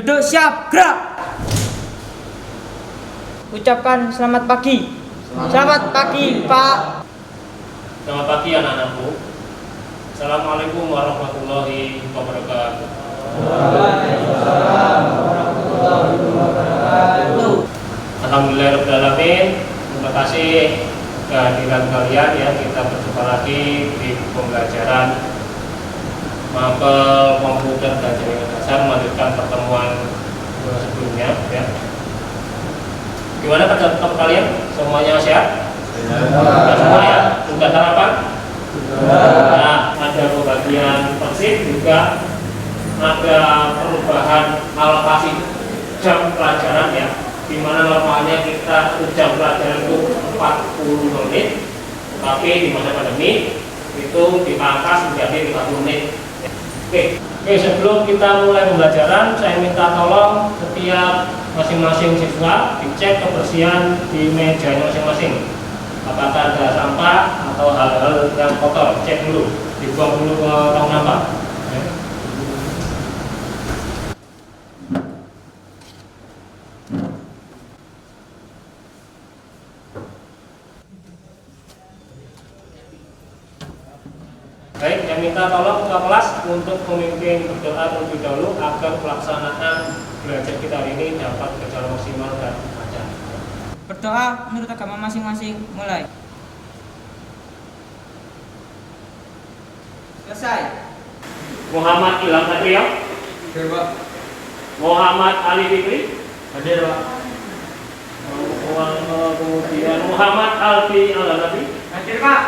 Duduk siap, gerak. Ucapkan selamat pagi. Selamat pagi, Pak. Selamat pagi anak-anakku. Assalamualaikum warahmatullahi wabarakatuh. Waalaikumsalam warahmatullahi wabarakatuh. Alhamdulillahirabbil alamin. Terima kasih kehadiran kalian ya. Kita berjumpa lagi di pembelajaran mapel komputer dan jaringan dasar, melanjutkan pertemuan sebelumnya ya. Gimana kerjaan kalian? Semuanya sehat? Sudah semua ya? Sudah sarapan? Nah, ada pembagian persib juga, ada perubahan alokasi jam pelajaran ya, di mana normalnya kita jam pelajaran itu 40 menit, tapi di masa pandemi itu dipangkas menjadi 50 menit. Oke, sebelum kita mulai pembelajaran, saya minta tolong setiap masing-masing siswa dicek kebersihan di mejanya masing-masing. Apakah ada sampah atau hal-hal yang kotor, cek dulu, dibuang dulu ke tong sampah. Baik, yang minta tolong ke kelas untuk memimpin berdoa terlebih dahulu agar pelaksanaan belajar kita hari ini dapat berjalan maksimal dan lancar. Berdoa menurut agama masing-masing. Mulai. Selesai. Muhammad Ilham Satria. Hadir, Pak. Muhammad Ali Fikri. Hadir, Pak. Kemudian Muhammad Alfi Al-Nabi. Hadir, Pak.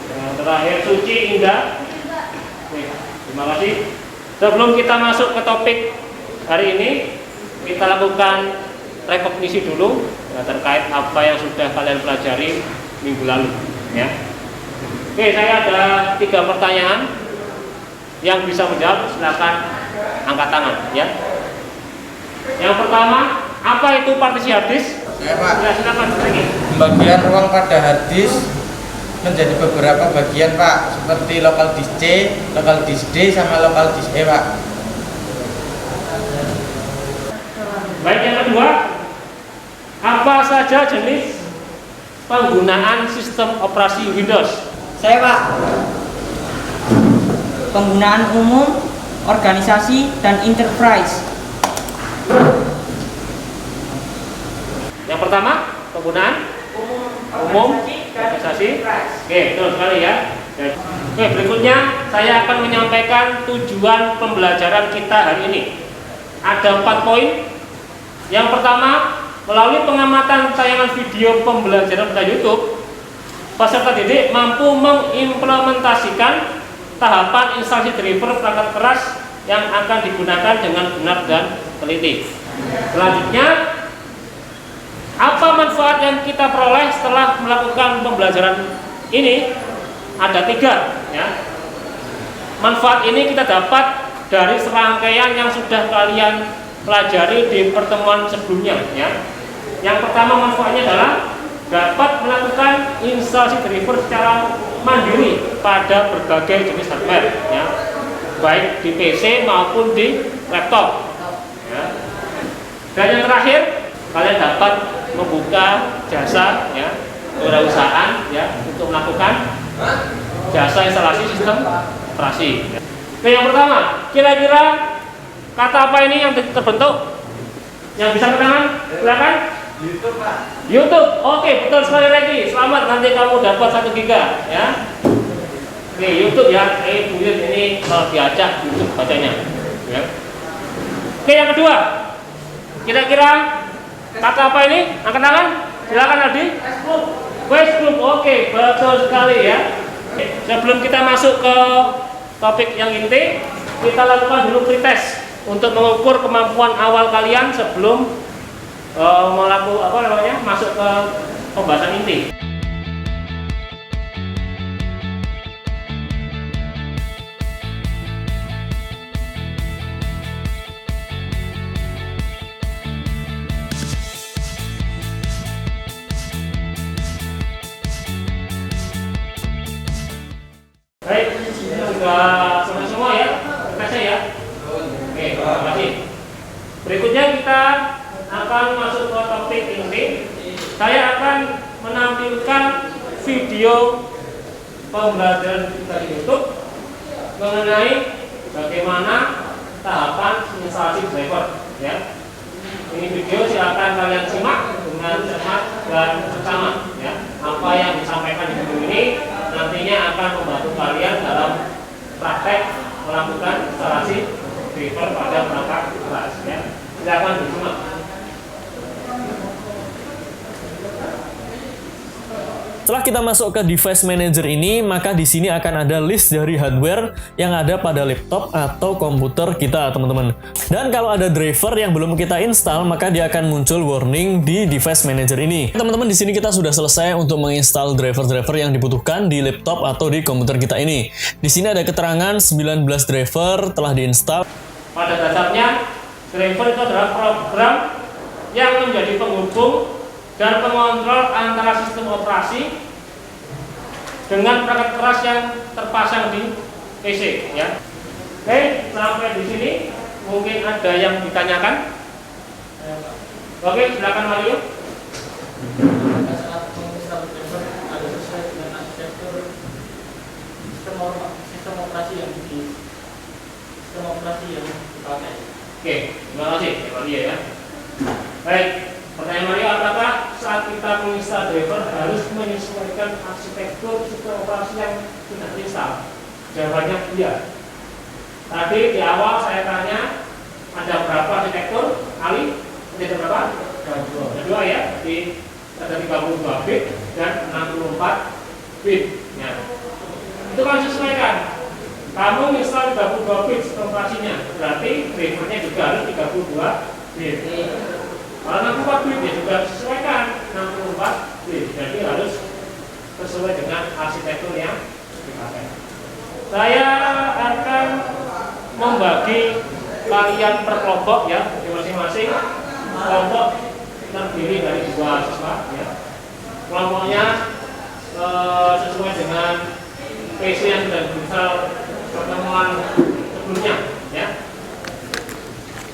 Yang terakhir Suci Indah. Oke, terima kasih. Sebelum kita masuk ke topik hari ini, kita lakukan rekognisi dulu ya, terkait apa yang sudah kalian pelajari minggu lalu ya. Oke, saya ada 3 pertanyaan. Yang bisa menjawab silakan angkat tangan ya. Yang pertama, apa itu partisi harddisk? Saya, Pak. Ya, silakan lagi. Pembagian ruang pada harddisk menjadi beberapa bagian, Pak, seperti lokal disk C, lokal disk D, sama lokal disk E, Pak. Baik, yang kedua, apa saja jenis penggunaan sistem operasi Windows? Saya, Pak. Penggunaan umum, organisasi, dan enterprise. Yang pertama, penggunaan umum, organisasi. Oke, betul sekali ya. Oke, berikutnya saya akan menyampaikan tujuan pembelajaran kita hari ini. Ada 4 poin. Yang pertama, melalui pengamatan tayangan video pembelajaran pada YouTube, peserta didik mampu mengimplementasikan tahapan instalasi driver perangkat keras yang akan digunakan dengan benar dan teliti. Selanjutnya, apa manfaat yang kita peroleh setelah melakukan pembelajaran ini? Ada 3 ya. Manfaat ini kita dapat dari serangkaian yang sudah kalian pelajari di pertemuan sebelumnya ya. Yang pertama, manfaatnya adalah dapat melakukan instalasi driver secara mandiri pada berbagai jenis hardware ya, baik di PC maupun di laptop ya. Dan yang terakhir, kalian dapat membuka jasa ya, kewirausahaan ya, untuk melakukan jasa instalasi sistem operasi ya. Oke, yang pertama, kira-kira kata apa ini yang terbentuk? Yang bisa ketangan? Silakan. YouTube, Pak. YouTube. Oke, betul sekali lagi. Selamat, nanti kamu dapat 1 giga ya. Oke, YouTube ya. Buyut ini kalau diajak YouTube bacanya ya. Oke, yang kedua, kira-kira kata apa ini? Angkat tangan. Silakan Aldi. Facebook. Oke, betul sekali ya. Oke, sebelum kita masuk ke topik yang inti, kita lakukan dulu pretest untuk mengukur kemampuan awal kalian sebelum masuk ke pembahasan inti. Baik, sudah selesai semua ya, tesnya ya. Oke, terima kasih. Berikutnya kita akan masuk ke topik ini. Saya akan menampilkan video pembelajaran kita di YouTube mengenai bagaimana tahapan instalasi driver. Ya, ini video silakan kalian simak dengan cermat dan seksama. Ya, apa yang disampaikan di video ini nantinya akan membantu kalian dalam praktek melakukan instalasi driver pada perangkat keras. Ya, silakan disimak. Setelah kita masuk ke device manager ini, maka di sini akan ada list dari hardware yang ada pada laptop atau komputer kita, teman-teman. Dan kalau ada driver yang belum kita install, maka dia akan muncul warning di device manager ini. Teman-teman, di sini kita sudah selesai untuk menginstal driver-driver yang dibutuhkan di laptop atau di komputer kita ini. Di sini ada keterangan 19 driver telah diinstal. Pada dasarnya, driver itu adalah program yang menjadi penghubung dan pengontrol antara sistem operasi dengan perangkat keras yang terpasang di PC. Ya. Oke, sampai di sini mungkin ada yang ditanyakan. Oke, silakan Mario. Pada saat menginstal driver ada sesuai dengan arsitektur sistem operasi yang dipakai. Oke, terima kasih Mario ya. Baik. Pertanyaan Mario, apakah saat kita menginstal driver harus menyesuaikan arsitektur sistem operasi yang sudah diinstal? Jawabannya iya. Tadi di awal saya tanya ada berapa arsitektur? Ali, ada berapa? Ada dua ya. Ada 32 bit dan 64 bit. Ya. Itu kan sesuaikan. Kamu install 32 bit sistem operasinya, berarti drivernya juga harus 32 bit. Kalau 64 bit ya juga disesuaikan 64 bit, jadi harus sesuai dengan arsitektur yang dipakai. Saya akan membagi kalian per kelompok ya, di masing-masing kelompok terdiri dari 2 siswa ya. Kelompoknya sesuai dengan PC yang sudah diinstal pertemuan sebelumnya ya.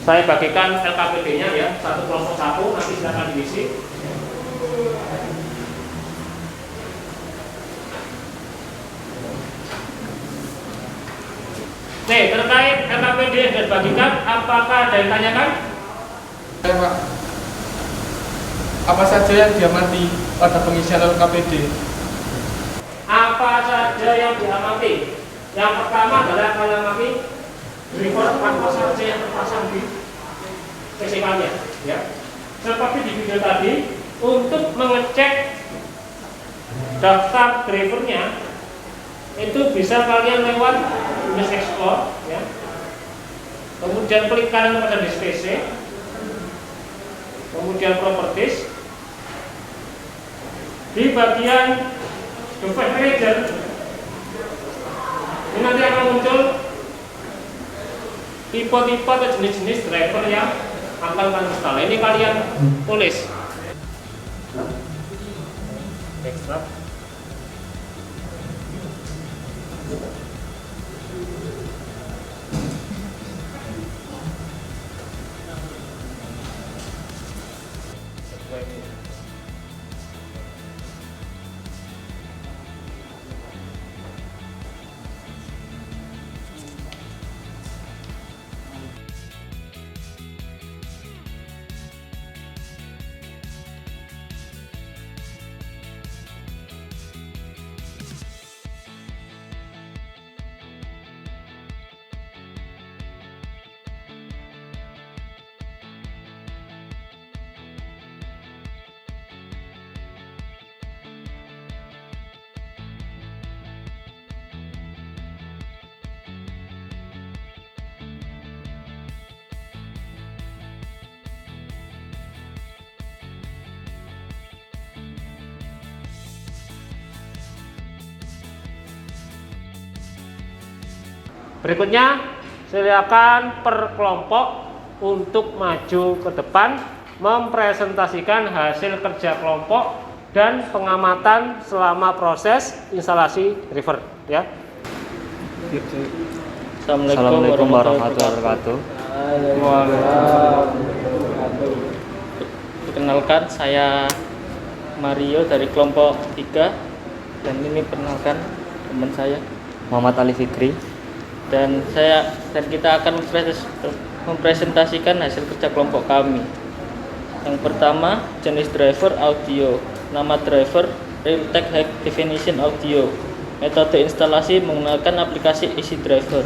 Saya bagikan LKPD-nya ya, satu kelompok satu, nanti silakan diisi. Nih, terkait LKPD yang sudah dibagikan, apakah ada yang tanyakan? Ya, Pak. Apa saja yang diamati pada pengisian LKPD? Apa saja yang diamati? Yang pertama adalah mengamati driver apa saja yang terpasang di PC kalian ya. Seperti di video tadi, untuk mengecek daftar drivernya itu bisa kalian lewat Windows Explorer ya. Kemudian klik kanan pada disk PC, kemudian properties, di bagian device manager ini nanti akan muncul tipe-tipe atau jenis-jenis driver yang akan kalian install. Ini kalian tulis. Extract. Berikutnya, silakan per kelompok untuk maju ke depan mempresentasikan hasil kerja kelompok dan pengamatan selama proses instalasi driver ya. Assalamualaikum warahmatullahi wabarakatuh. Perkenalkan, saya Mario dari kelompok 3, dan ini perkenalkan teman saya Muhammad Ali Fikri. dan kita akan mempresentasikan hasil kerja kelompok kami. Yang pertama, jenis driver audio, nama driver Realtek High Definition Audio, metode instalasi menggunakan aplikasi AC Driver.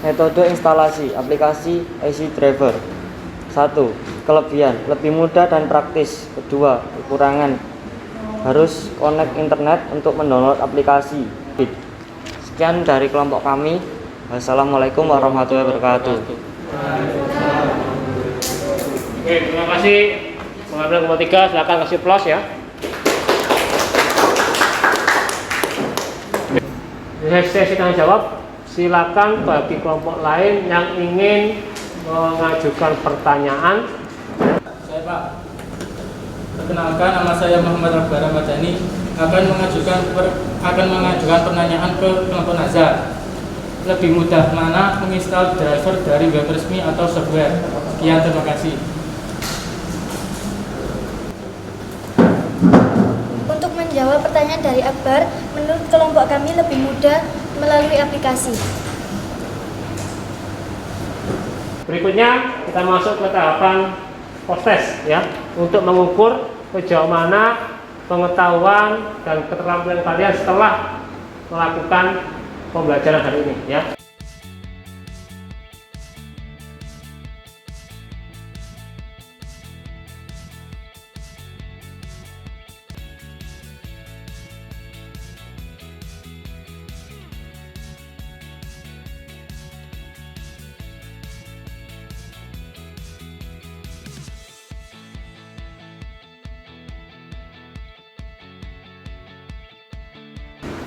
Metode instalasi aplikasi AC Driver. 1. Kelebihan, lebih mudah dan praktis. 2. Kekurangan, harus connect internet untuk mendownload aplikasi. Sekian dari kelompok kami. Wassalamualaikum warahmatullahi wabarakatuh. Oke, terima kasih. Pengambilan kelompok 3, silakan kasih plus ya. Sesi tanya jawab, silakan bagi kelompok lain yang ingin mengajukan pertanyaan. Saya Pak, perkenalkan, nama saya Muhammad Akbar Ramadhani, akan mengajukan pertanyaan ke kelompok Nazar. Lebih mudah mana menginstal driver dari web resmi atau software? Sekian, terima kasih. Untuk menjawab pertanyaan dari Akbar, menurut kelompok kami lebih mudah melalui aplikasi. Berikutnya kita masuk ke tahapan post test ya, untuk mengukur sejauh mana pengetahuan dan keterampilan kalian setelah melakukan pembelajaran hari ini ya.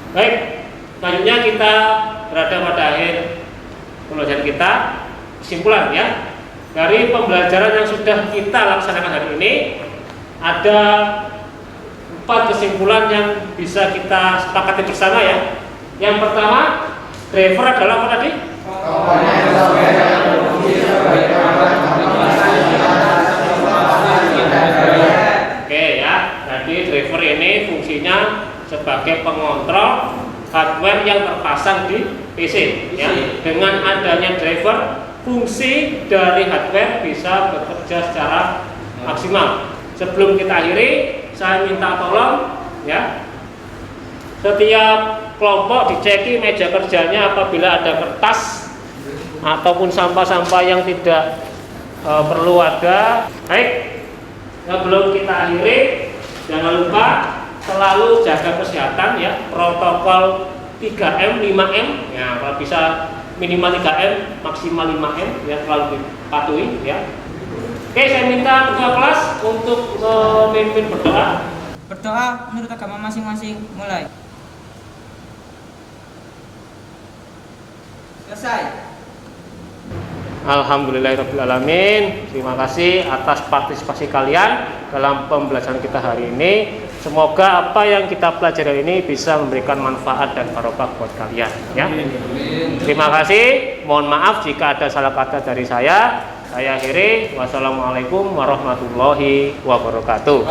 Baik, selanjutnya kita berada pada akhir pembelajaran kita. Kesimpulan ya, dari pembelajaran yang sudah kita laksanakan hari ini, ada 4 kesimpulan yang bisa kita sepakati bersama ya. Yang pertama, driver adalah apa tadi? Oke ya, jadi driver ini fungsinya sebagai pengontrol hardware yang terpasang di PC ya. Dengan adanya driver, fungsi dari hardware bisa bekerja secara maksimal. Sebelum kita akhiri, saya minta tolong ya, setiap kelompok diceki meja kerjanya apabila ada kertas ataupun sampah-sampah yang tidak perlu ada. Baik, sebelum kita akhiri, jangan lupa selalu jaga kesehatan ya, protokol 3M, 5M ya, kalau bisa minimal 3M, maksimal 5M ya, selalu dipatuhi ya. Oke, saya minta ketua kelas untuk memimpin berdoa. Berdoa menurut agama masing-masing, mulai. Selesai. Alhamdulillahirrahmanirrahim. Terima kasih atas partisipasi kalian dalam pembelajaran kita hari ini. Semoga apa yang kita pelajari ini bisa memberikan manfaat dan barokah buat kalian ya. Terima kasih. Mohon maaf jika ada salah kata dari saya. Saya akhiri. Wassalamualaikum warahmatullahi wabarakatuh.